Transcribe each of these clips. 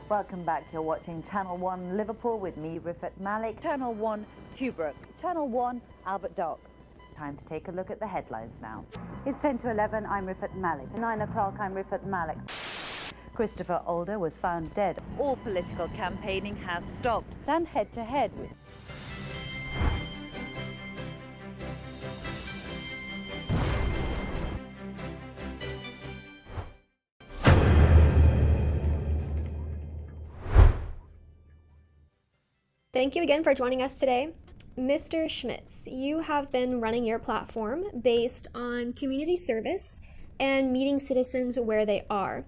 Welcome back. You're watching Channel 1 Liverpool with me, Rifat Malik. Channel 1 Tobruk. Channel 1 Albert Dock. Time to take a look at the headlines now. It's 10 to 11. I'm Rifat Malik. 9 o'clock. I'm Rifat Malik. Christopher Older was found dead. All political campaigning has stopped. Stand head to head with. Thank you again for joining us today. Mr. Schmitz, you have been running your platform based on community service and meeting citizens where they are.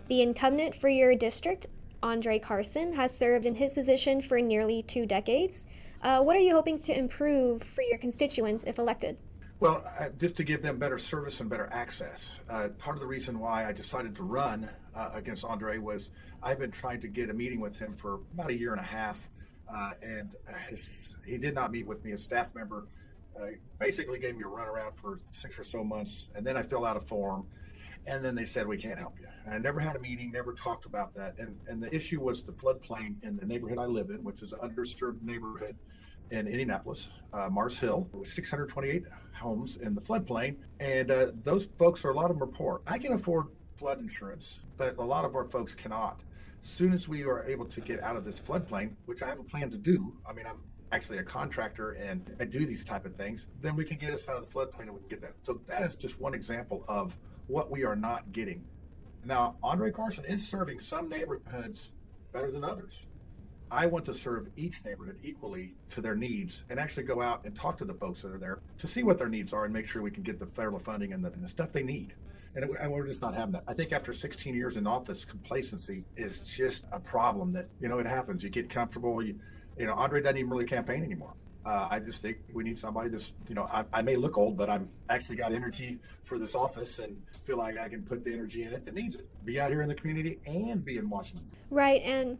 The incumbent for your district, André Carson, has served in his position for nearly 2 decades. What are you hoping to improve for your constituents if elected? Well, just to give them better service and better access. Part of the reason why I decided to run against André was I've been trying to get a meeting with him for about a year and a half. He did not meet with me. A staff member basically gave me a runaround for 6 or so months, and then I filled out a form, and then they said, we can't help you. And I never had a meeting, never talked about that. And the issue was the floodplain in the neighborhood I live in, which is an underserved neighborhood in Indianapolis, Mars Hill, with 628 homes in the floodplain. And those folks, a lot of them are poor. I can afford flood insurance, but a lot of our folks cannot. As soon as we are able to get out of this floodplain, which I have a plan to do, I mean, I'm actually a contractor and I do these type of things, then we can get us out of the floodplain and we can get that. So that is just one example of what we are not getting. Now, André Carson is serving some neighborhoods better than others. I want to serve each neighborhood equally to their needs and actually go out and talk to the folks that are there to see what their needs are and make sure we can get the federal funding and the stuff they need. And we're just not having that. I think after 16 years in office, complacency is just a problem that, it happens. You get comfortable. André doesn't even really campaign anymore. I just think we need somebody that's, I may look old, but I'm actually got energy for this office and feel like I can put the energy in it that needs it. Be out here in the community and be in Washington. Right, and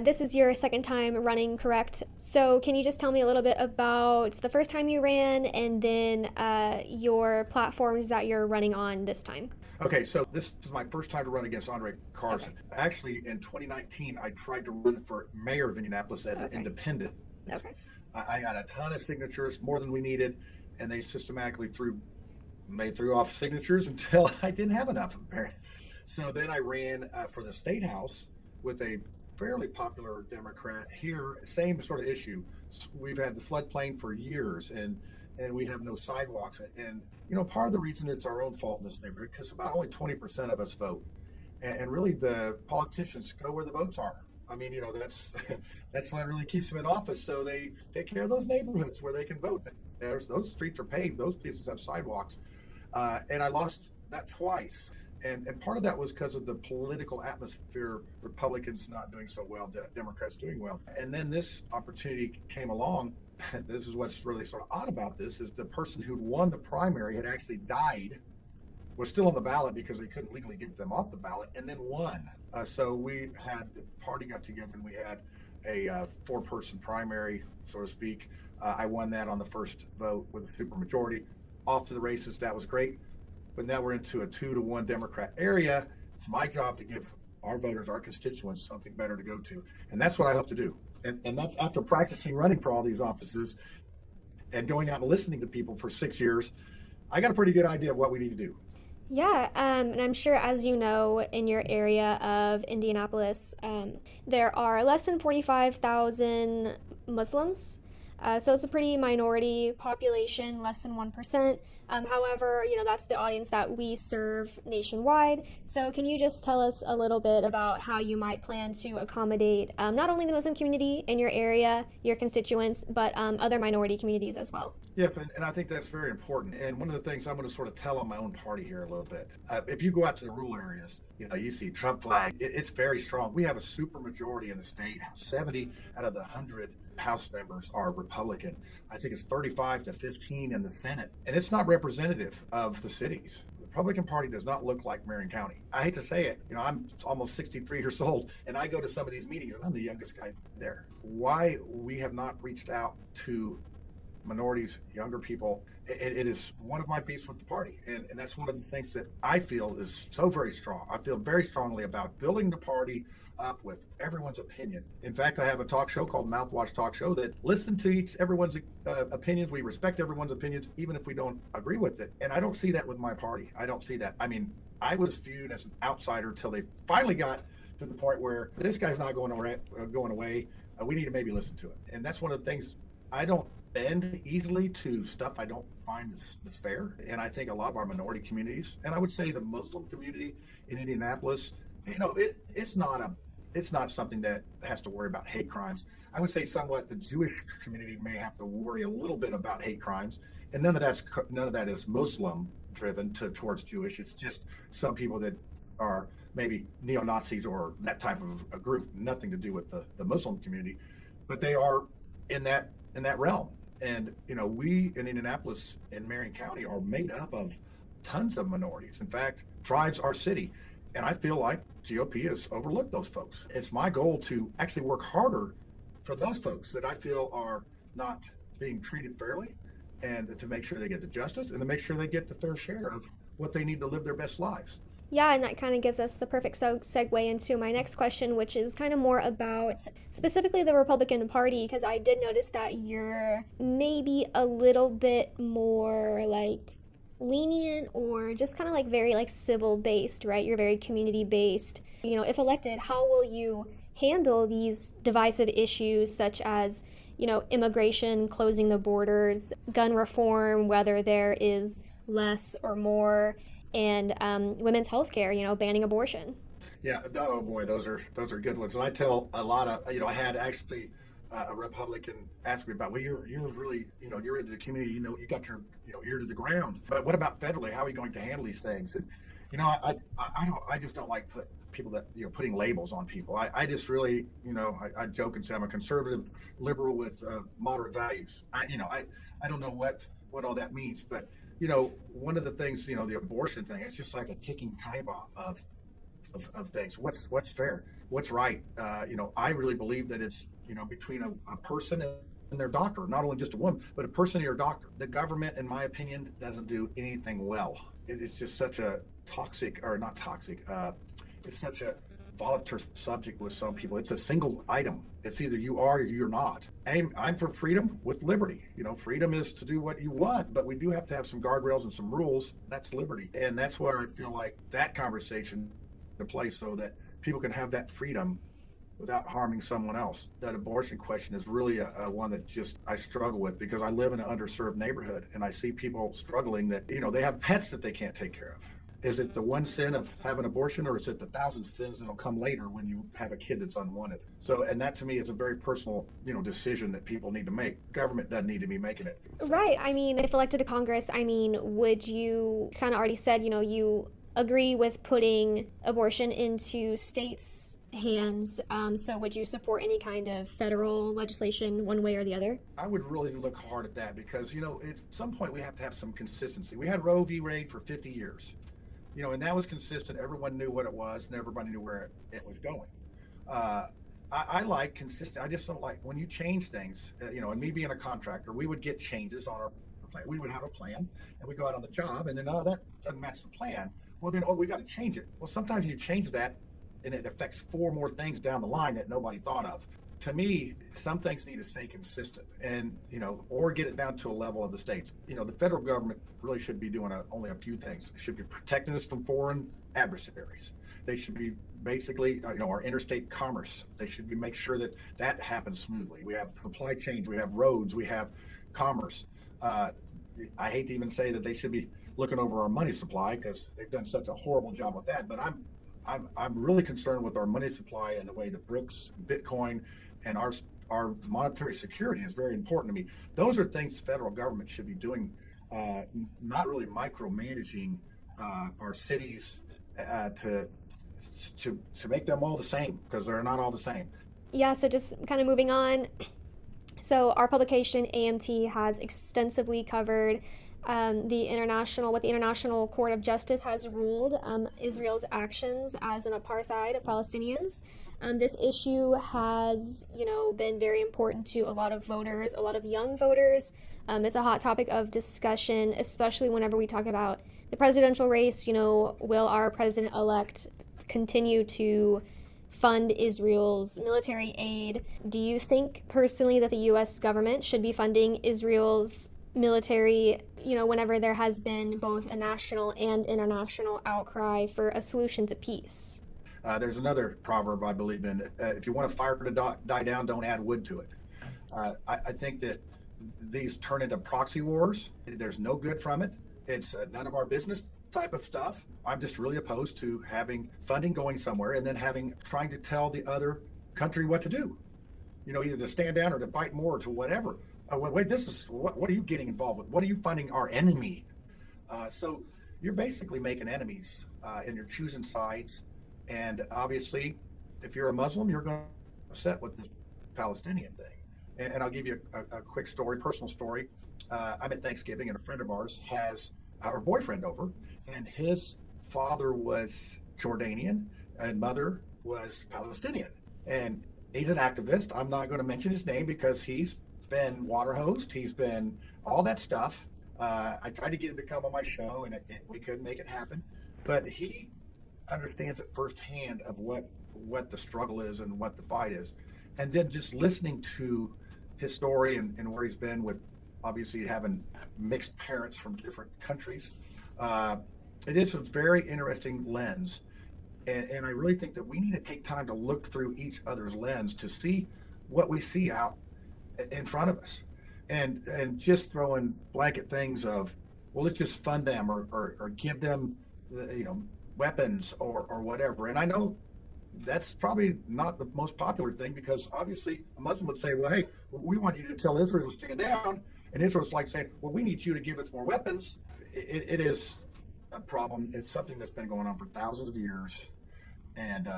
this is your second time running, correct? So can you just tell me a little bit about the first time you ran and then your platforms that you're running on this time? Okay, so this is my first time to run against André Carson. Okay. Actually, in 2019, I tried to run for mayor of Indianapolis as an independent. Okay. I got a ton of signatures, more than we needed, and they systematically threw off signatures until I didn't have enough. So then I ran for the state house with a fairly popular Democrat here. Same sort of issue. We've had the floodplain for years, and we have no sidewalks. And part of the reason it's our own fault in this neighborhood because about only 20% of us vote, and really the politicians go where the votes are. I mean, that's what really keeps them in office. So they take care of those neighborhoods where they can vote. Those streets are paved. Those places have sidewalks. And I lost that twice. And part of that was because of the political atmosphere, Republicans not doing so well, Democrats doing well. And then this opportunity came along. This is what's really sort of odd about this is the person who won the primary had actually died, was still on the ballot because they couldn't legally get them off the ballot, and then won. So the party got together and we had a 4-person primary, so to speak. I won that on the first vote with a supermajority. Off to the races, that was great. But now we're into a 2-to-1 Democrat area. It's my job to give our voters, our constituents, something better to go to. And that's what I hope to do. And that's after practicing running for all these offices and going out and listening to people for 6 years, I got a pretty good idea of what we need to do. Yeah, and I'm sure, as you know, in your area of Indianapolis, there are less than 45,000 Muslims. So it's a pretty minority population, less than 1%. However, that's the audience that we serve nationwide. So can you just tell us a little bit about how you might plan to accommodate not only the Muslim community in your area, your constituents, but other minority communities as well? Yes, and I think that's very important. And one of the things I'm going to sort of tell on my own party here a little bit, if you go out to the rural areas, you see Trump flag, it's very strong. We have a super majority in the state. 70 out of the 100 House members are Republican. I think it's 35 to 15 in the Senate. And it's not representative of the cities. The Republican Party does not look like Marion County. I hate to say it. I'm almost 63 years old, and I go to some of these meetings, and I'm the youngest guy there. Why we have not reached out to minorities, younger people. It is one of my beefs with the party. And that's one of the things that I feel is so very strong. I feel very strongly about building the party up with everyone's opinion. In fact, I have a talk show called Mouthwash Talk Show that listen to everyone's opinions. We respect everyone's opinions, even if we don't agree with it. And I don't see that with my party. I don't see that. I mean, I was viewed as an outsider till they finally got to the point where this guy's not going away. We need to maybe listen to it. And that's one of the things. I don't bend easily to stuff I don't find is fair. And I think a lot of our minority communities, and I would say the Muslim community in Indianapolis, it's not something that has to worry about hate crimes. I would say somewhat the Jewish community may have to worry a little bit about hate crimes, and none of that is Muslim driven towards Jewish. It's just some people that are maybe neo-Nazis or that type of a group, nothing to do with the Muslim community, but they are in that realm. And we in Indianapolis and Marion County are made up of tons of minorities. In fact, drives our city. And I feel like GOP has overlooked those folks. It's my goal to actually work harder for those folks that I feel are not being treated fairly, and to make sure they get the justice and to make sure they get the fair share of what they need to live their best lives. Yeah, and that kind of gives us the perfect segue into my next question, which is kind of more about specifically the Republican Party, because I did notice that you're maybe a little bit more like lenient or just kind of like very like civil based, right? You're very community based. If elected, how will you handle these divisive issues such as, immigration, closing the borders, gun reform, whether there is less or more, and women's health care, banning abortion? Yeah, oh boy, those are good ones. And I tell a lot of, I had actually a Republican ask me about, well, you're really, you're into the community, you got your, ear to the ground. But what about federally? How are you going to handle these things? And, I just don't like people that, putting labels on people. I just really, I joke and say I'm a conservative liberal with moderate values. I don't know what all that means, but one of the things, the abortion thing, it's just like a ticking time bomb of things. What's fair? What's right? I really believe that it's, between a person and their doctor, not only just a woman, but a person and your doctor. The government, in my opinion, doesn't do anything well. It's just such a it's such a volatile subject with some people. It's a single item. It's either you are or you're not. I'm for freedom with liberty. Freedom is to do what you want, but we do have to have some guardrails and some rules. That's liberty. And that's where I feel like that conversation to play so that people can have that freedom without harming someone else. That abortion question is really a one that just I struggle with, because I live in an underserved neighborhood and I see people struggling that, they have pets that they can't take care of. Is it the one sin of having abortion, or is it the 1,000 sins that'll come later when you have a kid that's unwanted? So, and that to me is a very personal, decision that people need to make. Government doesn't need to be making it. Right. I mean, if elected to Congress, would you kind of already said, you agree with putting abortion into states' hands. So would you support any kind of federal legislation one way or the other? I would really look hard at that because, at some point we have to have some consistency. We had Roe v. Wade for 50 years. And that was consistent. Everyone knew what it was, and everybody knew where it was going. I like consistent. I just don't like when you change things. And me being a contractor, we would get changes on our plan. We would have a plan, and we go out on the job, and then that doesn't match the plan. Well, then we got to change it. Well, sometimes you change that, and it affects 4 more things down the line that nobody thought of. To me, some things need to stay consistent and, or get it down to a level of the states. The federal government really should be doing only a few things. It should be protecting us from foreign adversaries. They should be basically, our interstate commerce. They should be make sure that happens smoothly. We have supply chains, we have roads, we have commerce. I hate to even say that they should be looking over our money supply because they've done such a horrible job with that. But I'm really concerned with our money supply and the way the BRICS, Bitcoin, and our monetary security is very important to me. Those are things the federal government should be doing, not really micromanaging our cities to make them all the same, because they're not all the same. Yeah, so just kind of moving on. So our publication, AMT, has extensively covered what the International Court of Justice has ruled Israel's actions as an apartheid of Palestinians. This issue has, been very important to a lot of voters, a lot of young voters. It's a hot topic of discussion, especially whenever we talk about the presidential race. Will our president-elect continue to fund Israel's military aid? Do you think personally that the U.S. government should be funding Israel's military, whenever there has been both a national and international outcry for a solution to peace? There's another proverb I believe in. If you want a fire to die down, don't add wood to it. I think that these turn into proxy wars. There's no good from it. It's none of our business type of stuff. I'm just really opposed to having funding going somewhere and then trying to tell the other country what to do. Either to stand down or to fight more or to whatever. Wait, this is what are you getting involved with? What are you funding our enemy? So you're basically making enemies, and you're choosing sides. And obviously, if you're a Muslim, you're going to be upset with this Palestinian thing. And I'll give you a quick story, personal story. I'm at Thanksgiving, and a friend of ours has our boyfriend over, and his father was Jordanian and mother was Palestinian. And he's an activist. I'm not going to mention his name because he's been water hosed. He's been all that stuff. I tried to get him to come on my show, and we couldn't make it happen. But he understands it firsthand of what the struggle is and what the fight is. And then just listening to his story and where he's been with obviously having mixed parents from different countries, it is a very interesting lens. And I really think that we need to take time to look through each other's lens to see what we see out in front of us. And just throwing blanket things of, well, let's just fund them or give them weapons or whatever. And I know that's probably not the most popular thing, because obviously a Muslim would say, well, hey, we want you to tell Israel to stand down. And Israel's like saying, well, we need you to give us more weapons. It is a problem. It's something that's been going on for thousands of years. And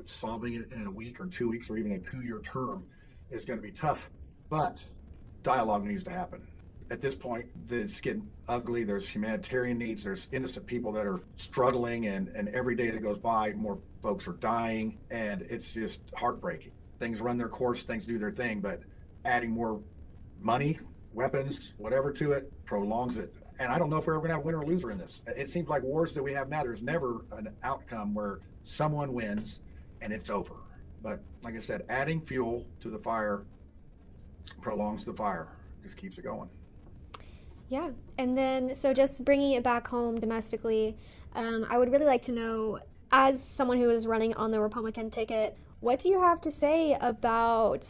solving it in a week or 2 weeks or even a 2-year term is going to be tough. But dialogue needs to happen. At this point, it's getting ugly. There's humanitarian needs. There's innocent people that are struggling, and every day that goes by, more folks are dying, and it's just heartbreaking. Things run their course, things do their thing, but adding more money, weapons, whatever to it prolongs it. And I don't know if we're ever going to have a winner or loser in this. It seems like wars that we have now, there's never an outcome where someone wins and it's over. But like I said, adding fuel to the fire prolongs the fire, just keeps it going. Yeah, and then so just bringing it back home domestically, I would really like to know, as someone who is running on the Republican ticket, what do you have to say about,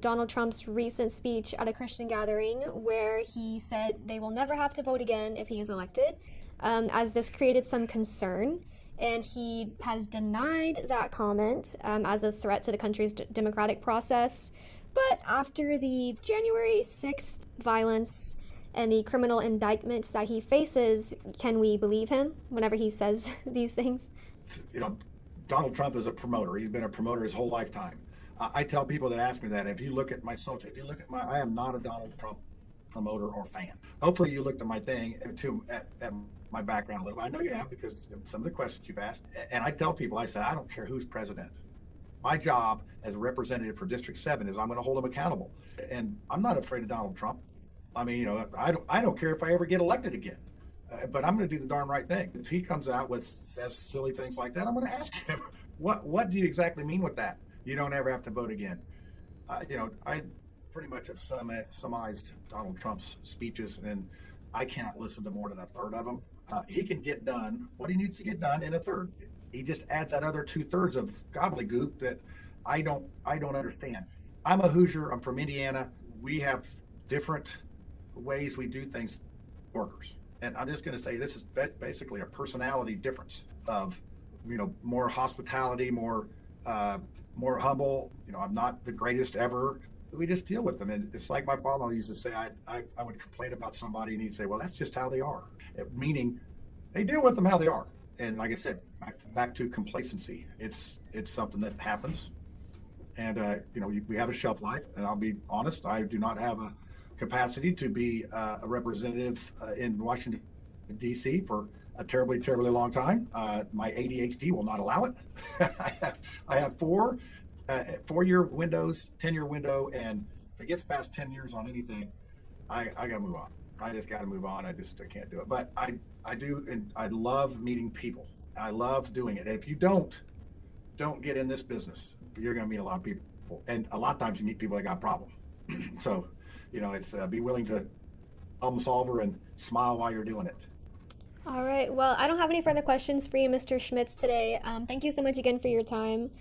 Donald Trump's recent speech at a Christian gathering where he said they will never have to vote again if he is elected, as this created some concern, and he has denied that comment as a threat to the country's democratic process. But after the January 6th violence and the criminal indictments that he faces, can we believe him whenever he says these things? Donald Trump is a promoter. He's been a promoter his whole lifetime. I tell people that ask me that, if you look at my social, I am not a Donald Trump promoter or fan. Hopefully you looked at my thing, at my background a little bit. I know you have, because of some of the questions you've asked. And I tell people, I say, I don't care who's president. My job as a representative for District 7 is I'm going to hold him accountable. And I'm not afraid of Donald Trump. I mean, I don't care if I ever get elected again, but I'm going to do the darn right thing. If he comes out says silly things like that, I'm going to ask him, what do you exactly mean with that? You don't ever have to vote again. I pretty much have summarized Donald Trump's speeches, and I can't listen to more than a third of them. He can get done what he needs to get done in a third. He just adds that other 2/3 of gobbledygook that I don't understand. I'm a Hoosier. I'm from Indiana. We have different ways we do things, workers. And I'm just going to say this is basically a personality difference of, more hospitality, more humble. I'm not the greatest ever. We just deal with them. And it's like my father used to say, I would complain about somebody and he'd say, well, that's just how they are. Meaning they deal with them how they are. And like I said, back to complacency. It's something that happens. And, we have a shelf life. And I'll be honest, I do not have a capacity to be a representative in Washington, D.C. for a terribly, terribly long time. My ADHD will not allow it. I have 4-year windows, 10-year window, and if it gets past 10 years on anything, I got to move on. I just got to move on. I can't do it. But I do, and I love meeting people. I love doing it. And if you don't get in this business, you're going to meet a lot of people. And a lot of times you meet people that got a problem. So, it's be willing to problem solver and smile while you're doing it. All right. Well, I don't have any further questions for you, Mr. Schmitz, today. Thank you so much again for your time.